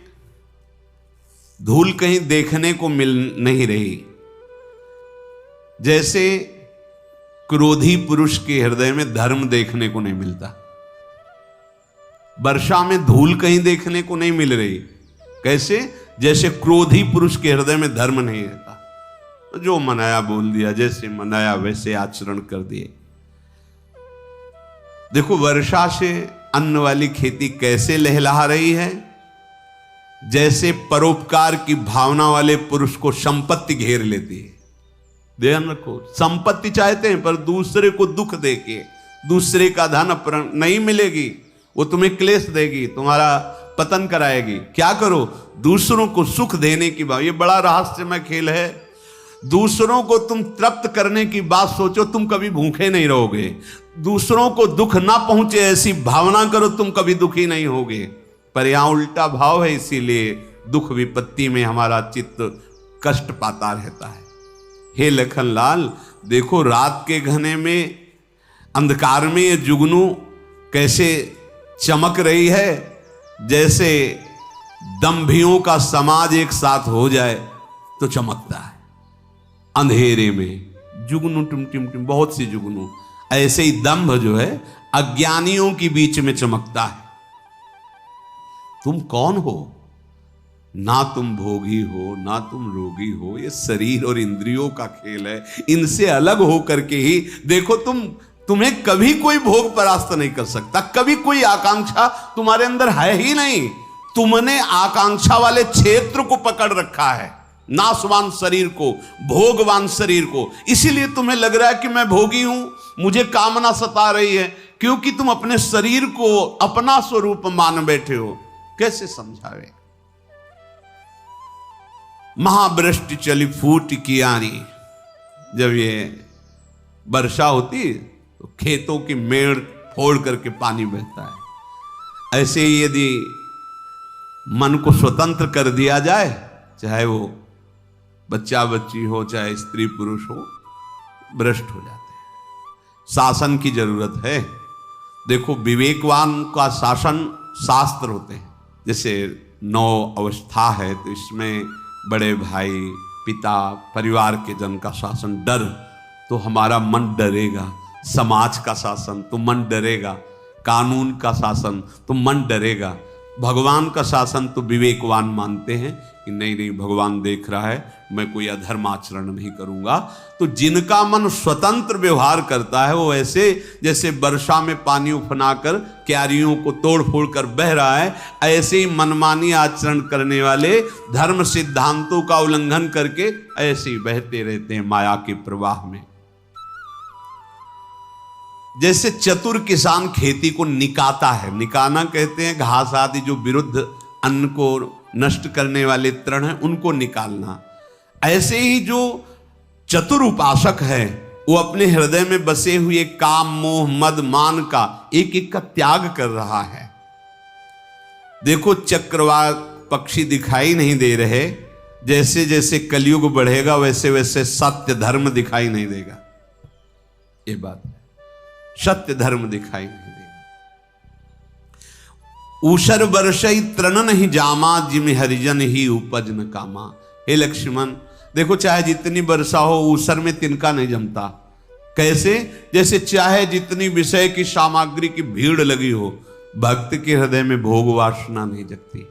धूल कहीं देखने को मिल नहीं रही। जैसे क्रोधी पुरुष के हृदय में धर्म देखने को नहीं मिलता, वर्षा में धूल कहीं देखने को नहीं मिल रही। कैसे? जैसे क्रोधी पुरुष के हृदय में धर्म नहीं रहता। तो जो मनाया बोल दिया, जैसे मनाया वैसे आचरण कर दिए। देखो वर्षा से अन्न वाली खेती कैसे लहलहा रही है। जैसे परोपकार की भावना वाले पुरुष को संपत्ति घेर लेती है। ध्यान रखो, संपत्ति चाहते हैं पर दूसरे को दुख देके, दूसरे का धन नहीं मिलेगी, वो तुम्हें क्लेश देगी, तुम्हारा पतन कराएगी। क्या करो? दूसरों को सुख देने की बात। ये बड़ा रहस्यमय खेल है। दूसरों को तुम तृप्त करने की बात सोचो, तुम कभी भूखे नहीं रहोगे। दूसरों को दुख ना पहुंचे ऐसी भावना करो, तुम कभी दुखी नहीं होगे। पर यहां उल्टा भाव है, इसीलिए दुख विपत्ति में हमारा चित्त कष्ट पाता रहता है। हे लखनलाल, देखो रात के घने में, अंधकार में ये जुगनू कैसे चमक रही है। जैसे दंभियों का समाज एक साथ हो जाए तो चमकता है। अंधेरे में जुगनू टिम टिम टिम, बहुत सी जुगनू। ऐसे ही दंभ जो है अज्ञानियों के बीच में चमकता है। तुम कौन हो? ना तुम भोगी हो, ना तुम रोगी हो। ये शरीर और इंद्रियों का खेल है। इनसे अलग हो करके ही देखो, तुम्हें कभी कोई भोग परास्त नहीं कर सकता। कभी कोई आकांक्षा तुम्हारे अंदर है ही नहीं। तुमने आकांक्षा वाले क्षेत्र को पकड़ रखा है, नाशवान शरीर को, भोगवान शरीर को। इसीलिए तुम्हें लग रहा है कि मैं भोगी हूं, मुझे कामना सता रही है, क्योंकि तुम अपने शरीर को अपना स्वरूप मान बैठे हो। कैसे समझावे? महावृष्टि चली फूट कियारी। जब ये वर्षा होती तो खेतों की मेड़ फोड़ करके पानी बहता है। ऐसे ही यदि मन को स्वतंत्र कर दिया जाए, चाहे वो बच्चा बच्ची हो चाहे स्त्री पुरुष हो, भ्रष्ट हो जाते हैं। शासन की जरूरत है। देखो विवेकवान का शासन शास्त्र होते हैं। जैसे 9 अवस्था है तो इसमें बड़े भाई, पिता, परिवार के जन का शासन, डर तो हमारा मन डरेगा, समाज का शासन तो मन डरेगा, कानून का शासन तो मन डरेगा, भगवान का शासन तो विवेकवान मानते हैं कि नहीं नहीं भगवान देख रहा है, मैं कोई अधर्म आचरण नहीं करूंगा। तो जिनका मन स्वतंत्र व्यवहार करता है वो ऐसे जैसे वर्षा में पानी उफनाकर क्यारियों को तोड़ फोड़ कर बह रहा है, ऐसे ही मनमानी आचरण करने वाले धर्म सिद्धांतों का उल्लंघन करके ऐसे ही बहते रहते हैं माया के प्रवाह में। जैसे चतुर किसान खेती को निकाता है, निकाना कहते हैं घास आदि जो विरुद्ध अन्न को नष्ट करने वाले तृण हैं उनको निकालना। ऐसे ही जो चतुर उपासक है वो अपने हृदय में बसे हुए काम, मोह, मद, मान का एक एक का त्याग कर रहा है। देखो चक्रवात पक्षी दिखाई नहीं दे रहे, जैसे जैसे कलयुग बढ़ेगा वैसे वैसे सत्य धर्म दिखाई नहीं देगा। ये बात है, सत्य धर्म दिखाई नहीं देगा। ऊषर बरसई तृण नहीं जामा, जिम हरिजन ही उपज न कामा। हे लक्ष्मण देखो चाहे जितनी वर्षा हो ऊसर में तिनका नहीं जमता। कैसे? जैसे चाहे जितनी विषय की सामग्री की भीड़ लगी हो, भक्त के हृदय में भोग वासना नहीं जगती।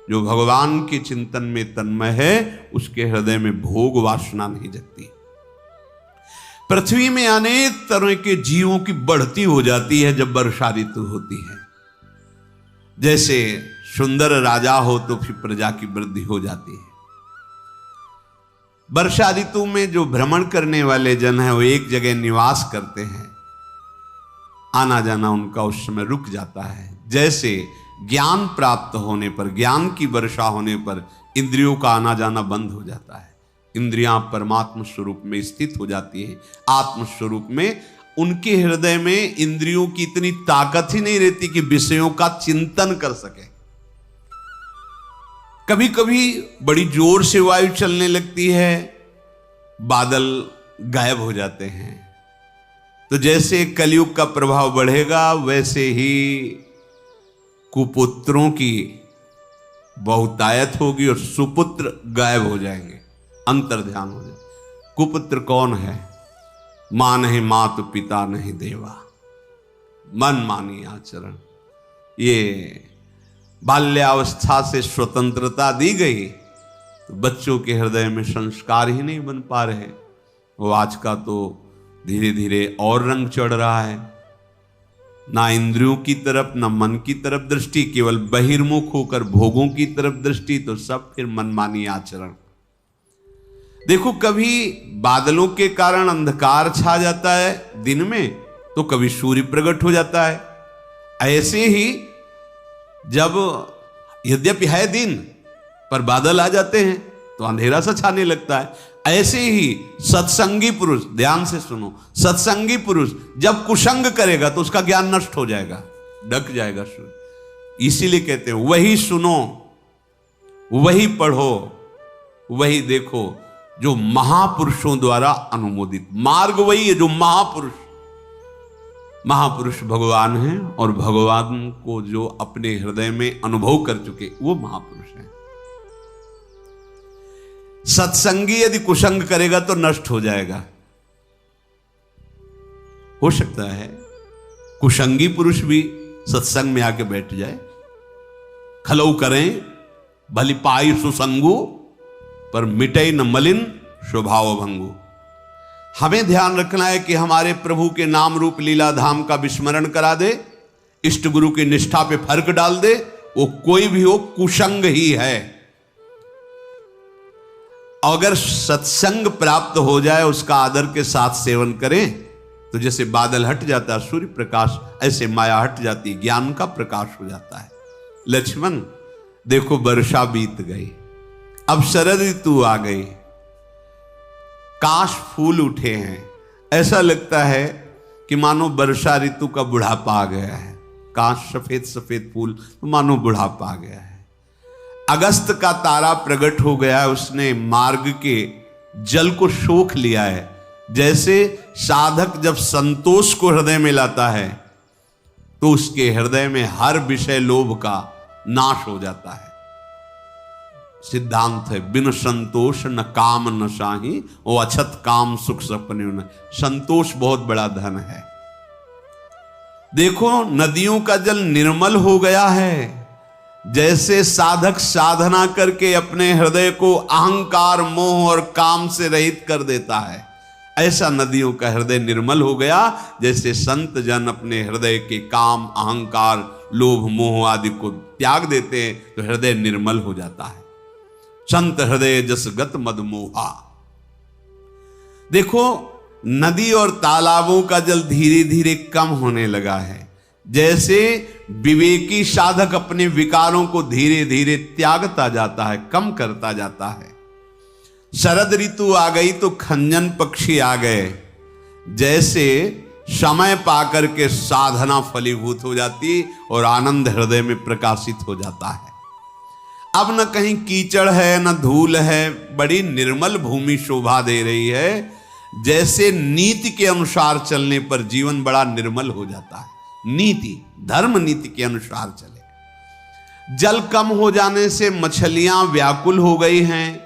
जो भगवान के चिंतन में तन्मय है उसके हृदय में भोग वासना नहीं जगती। पृथ्वी में अनेक तरह के जीवों की बढ़ती हो जाती है जब वर्षा ऋतु होती है। जैसे सुंदर राजा हो तो फिर प्रजा की वृद्धि हो जाती है। वर्षा ऋतु में जो भ्रमण करने वाले जन हैं वो एक जगह निवास करते हैं, आना जाना उनका उस समय रुक जाता है। जैसे ज्ञान प्राप्त होने पर, ज्ञान की वर्षा होने पर इंद्रियों का आना जाना बंद हो जाता है। इंद्रियां परमात्म स्वरूप में स्थित हो जाती हैं। आत्म स्वरूप में उनके हृदय में इंद्रियों की इतनी ताकत ही नहीं रहती कि विषयों का चिंतन कर सके। कभी कभी बड़ी जोर से वायु चलने लगती है, बादल गायब हो जाते हैं। तो जैसे कलयुग का प्रभाव बढ़ेगा वैसे ही कुपुत्रों की बहुतायत होगी और सुपुत्र गायब हो जाएंगे, अंतर ध्यान हो जाए। कुपुत्र कौन है? मां नहीं मात पिता नहीं देवा, मन मानी आचरण। ये बाल्यावस्था से स्वतंत्रता दी गई तो बच्चों के हृदय में संस्कार ही नहीं बन पा रहे। वो आज का तो धीरे धीरे और रंग चढ़ रहा है। ना इंद्रियों की तरफ ना मन की तरफ दृष्टि, केवल बहिर्मुख होकर भोगों की तरफ दृष्टि, तो सब फिर मनमानी आचरण। देखो कभी बादलों के कारण अंधकार छा जाता है दिन में, तो कभी सूर्य प्रकट हो जाता है। ऐसे ही जब यद्यपि है दिन पर बादल आ जाते हैं तो अंधेरा सा छाने लगता है। ऐसे ही सत्संगी पुरुष, ध्यान से सुनो, सत्संगी पुरुष जब कुसंग करेगा तो उसका ज्ञान नष्ट हो जाएगा, ढक जाएगा सूर्य। इसीलिए कहते हैं वही सुनो, वही पढ़ो, वही देखो जो महापुरुषों द्वारा अनुमोदित मार्ग। वही है जो महापुरुष भगवान हैं, और भगवान को जो अपने हृदय में अनुभव कर चुके वो महापुरुष हैं। सत्संगी यदि कुसंग करेगा तो नष्ट हो जाएगा। हो सकता है कुसंगी पुरुष भी सत्संग में आके बैठ जाए। खलऊ करें भली पाई सुसंगु, पर मिटे न मलिन स्वभाव भंगु। हमें ध्यान रखना है कि हमारे प्रभु के नाम रूप लीला धाम का विस्मरण करा दे, इष्ट गुरु की निष्ठा पे फर्क डाल दे। वो कोई भी हो कुसंग ही है। अगर सत्संग प्राप्त हो जाए, उसका आदर के साथ सेवन करें, तो जैसे बादल हट जाता है सूर्य प्रकाश, ऐसे माया हट जाती, ज्ञान का प्रकाश हो जाता है। लक्ष्मण देखो वर्षा बीत गई, अब शरद ऋतु आ गई, काश फूल उठे हैं। ऐसा लगता है कि मानो वर्षा ऋतु का बुढ़ापा आ गया है। काश सफेद सफेद फूल, तो मानो बुढ़ापा आ गया है। अगस्त का तारा प्रकट हो गया है, उसने मार्ग के जल को सोख लिया है। जैसे साधक जब संतोष को हृदय में लाता है तो उसके हृदय में हर विषय लोभ का नाश हो जाता है। सिद्धांत है, बिन संतोष न काम न साही, वो अछत काम सुख सपने न। संतोष बहुत बड़ा धन है। देखो नदियों का जल निर्मल हो गया है। जैसे साधक साधना करके अपने हृदय को अहंकार मोह और काम से रहित कर देता है, ऐसा नदियों का हृदय निर्मल हो गया। जैसे संत जन अपने हृदय के काम अहंकार लोभ मोह आदि को त्याग देते हैं तो हृदय निर्मल हो जाता है। संत हृदय जस गत मद मोहा। देखो नदी और तालाबों का जल धीरे धीरे कम होने लगा है। जैसे विवेकी साधक अपने विकारों को धीरे धीरे त्यागता जाता है, कम करता जाता है। शरद ऋतु आ गई तो खंजन पक्षी आ गए। जैसे समय पाकर के साधना फलीभूत हो जाती और आनंद हृदय में प्रकाशित हो जाता है। अब न कहीं कीचड़ है न धूल है, बड़ी निर्मल भूमि शोभा दे रही है। जैसे नीति के अनुसार चलने पर जीवन बड़ा निर्मल हो जाता है। नीति धर्म नीति के अनुसार चले। जल कम हो जाने से मछलियां व्याकुल हो गई हैं।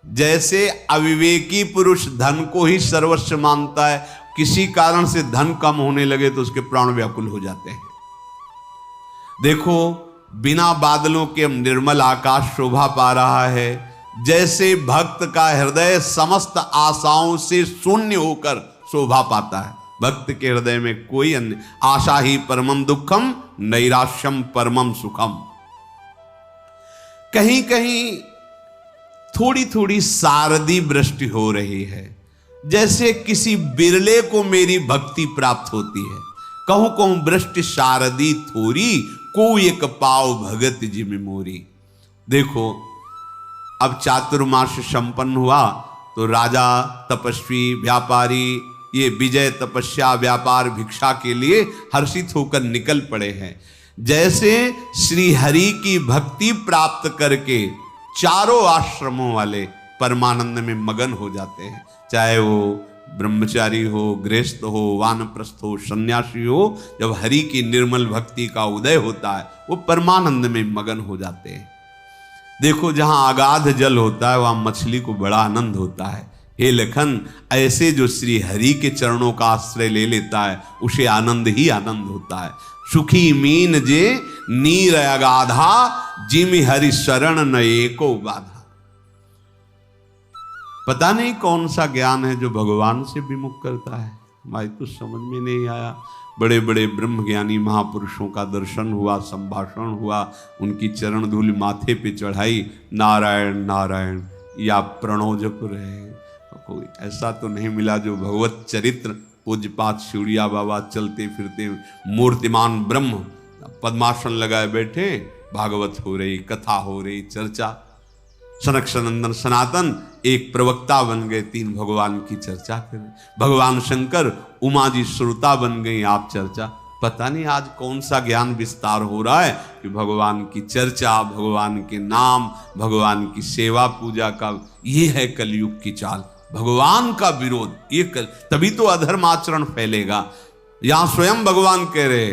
जैसे अविवेकी पुरुष धन को ही सर्वस्व मानता है, किसी कारण से धन कम होने लगे तो उसके प्राण व्याकुल हो जाते हैं। देखो बिना बादलों के निर्मल आकाश शोभा पा रहा है। जैसे भक्त का हृदय समस्त आशाओं से शून्य होकर शोभा पाता है। भक्त के हृदय में कोई अन्य आशा ही परमम दुखम नैराश्यम परमम सुखम। कहीं कहीं थोड़ी थोड़ी शारदी वृष्टि हो रही है। जैसे किसी बिरले को मेरी भक्ति प्राप्त होती है। कहूं कहूं वृष्टि शारदी थोरी, को एक पाव भगत जी में मोरी। देखो अब चातुर्मास संपन्न हुआ तो राजा तपस्वी व्यापारी ये विजय तपस्या व्यापार भिक्षा के लिए हर्षित होकर निकल पड़े हैं। जैसे श्री हरि की भक्ति प्राप्त करके चारों आश्रमों वाले परमानंद में मगन हो जाते हैं। चाहे वो ब्रह्मचारी हो, गृहस्थ हो, वानप्रस्थ हो, सन्यासी हो, जब हरि की निर्मल भक्ति का उदय होता है वो परमानंद में मगन हो जाते हैं। देखो जहां अगाध जल होता है वहां मछली को बड़ा आनंद होता है। हे लखन, ऐसे जो श्री हरि के चरणों का आश्रय ले लेता है उसे आनंद ही आनंद होता है। सुखी मीन जे नीर अगाधा, जिमि हरि शरण न एको बाधा। पता नहीं कौन सा ज्ञान है जो भगवान से विमुख करता है, हमारी तो समझ में नहीं आया। बड़े बड़े ब्रह्मज्ञानी महापुरुषों का दर्शन हुआ, संभाषण हुआ, उनकी चरण धूल माथे पे चढ़ाई, नारायण नारायण या प्रणव जप रहे। कोई ऐसा तो नहीं मिला जो भगवत चरित्र पूज्यपात शिवड़िया बाबा चलते फिरते मूर्तिमान ब्रह्म पद्मासन लगाए बैठे, भागवत हो रही, कथा हो रही, चर्चा। सनक सनंदन सनातन एक प्रवक्ता बन गए, तीन भगवान की चर्चा करें। भगवान शंकर उमा जी श्रोता बन गई, आप चर्चा। पता नहीं आज कौन सा ज्ञान विस्तार हो रहा है कि भगवान की चर्चा, भगवान के नाम, भगवान की सेवा पूजा का ये है कलयुग की चाल। भगवान का विरोध ये तभी तो अधर्म आचरण फैलेगा। यहां स्वयं भगवान कह रहे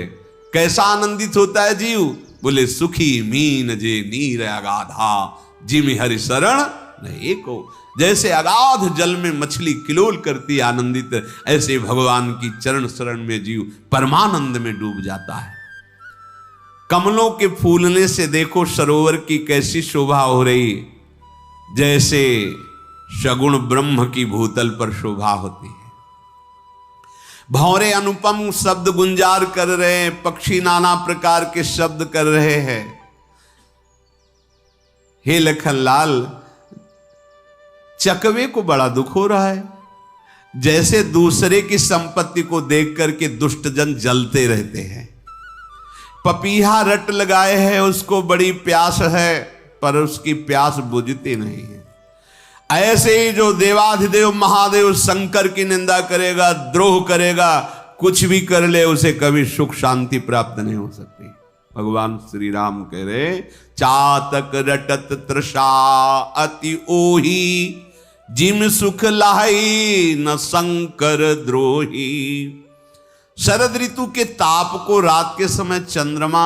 कैसा आनंदित होता है जीव, बोले सुखी मीन जे नीर अगाधा, जिमि हरि शरण न एको। जैसे अगाध जल में मछली किलोल करती आनंदित, ऐसे भगवान की चरण शरण में जीव परमानंद में डूब जाता है। कमलों के फूलने से देखो सरोवर की कैसी शोभा हो रही, जैसे सगुण ब्रह्म की भूतल पर शोभा होती है। भौरे अनुपम शब्द गुंजार कर रहे हैं, पक्षी नाना प्रकार के शब्द कर रहे हैं। हे लखनलाल, चकवे को बड़ा दुख हो रहा है। जैसे दूसरे की संपत्ति को देख करके दुष्टजन जलते रहते हैं। पपीहा रट लगाए हैं, उसको बड़ी प्यास है पर उसकी प्यास बुझती नहीं है। ऐसे ही जो देवाधिदेव महादेव शंकर की निंदा करेगा, द्रोह करेगा, कुछ भी कर ले, उसे कभी सुख शांति प्राप्त नहीं हो सकती। भगवान श्री राम कह रहे, चातक रटत तृषा अति ओही, जिम सुख लाही न शंकर द्रोही। शरद ऋतु के ताप को रात के समय चंद्रमा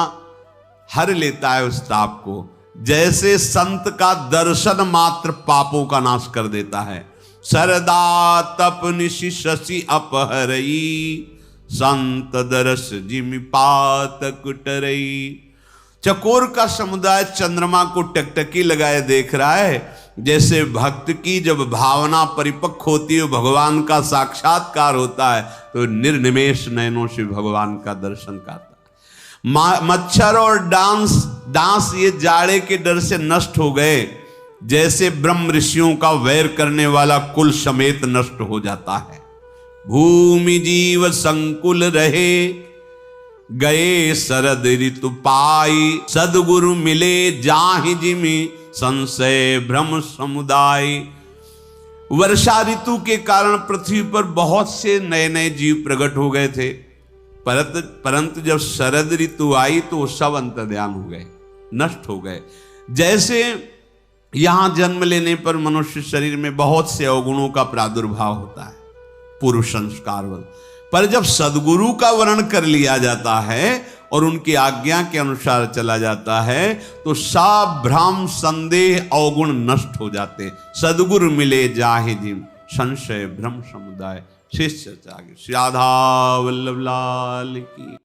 हर लेता है उस ताप को, जैसे संत का दर्शन मात्र पापों का नाश कर देता है। शरदा तप निशि शशि अपहरई, संत दरस जिमि पातक टरई। चकोर का समुदाय चंद्रमा को टकटकी लगाए देख रहा है, जैसे भक्त की जब भावना परिपक्व होती है, भगवान का साक्षात्कार होता है, तो निर्निमेष नयनों से भगवान का दर्शन करता है। मच्छर और डांस ये जाड़े के डर से नष्ट हो गए, जैसे ब्रह्म ऋषियों का वैर करने वाला कुल समेत नष्ट हो जाता है। भूमि जीव संकुल रहे, गए शरद ऋतु पाई, सदगुरु मिले जाहि जिमि संशय भ्रम समुदाय। वर्षा ऋतु के कारण पृथ्वी पर बहुत से नए नए जीव प्रकट हो गए थे, परंतु जब शरद ऋतु आई तो सब अंतर्ध्यान हो गए, नष्ट हो गए। जैसे यहां जन्म लेने पर मनुष्य शरीर में बहुत से अवगुणों का प्रादुर्भाव होता है, पूर्व संस्कार, पर जब सदगुरु का वर्ण कर लिया जाता है और उनकी आज्ञा के अनुसार चला जाता है, तो सब भ्रम संदेह अवगुण नष्ट हो जाते। सदगुरु मिले जाहि जिम संशय भ्रम समुदाय। शेष चर्चा आगे। श्री राधा वल्लभ लाल की।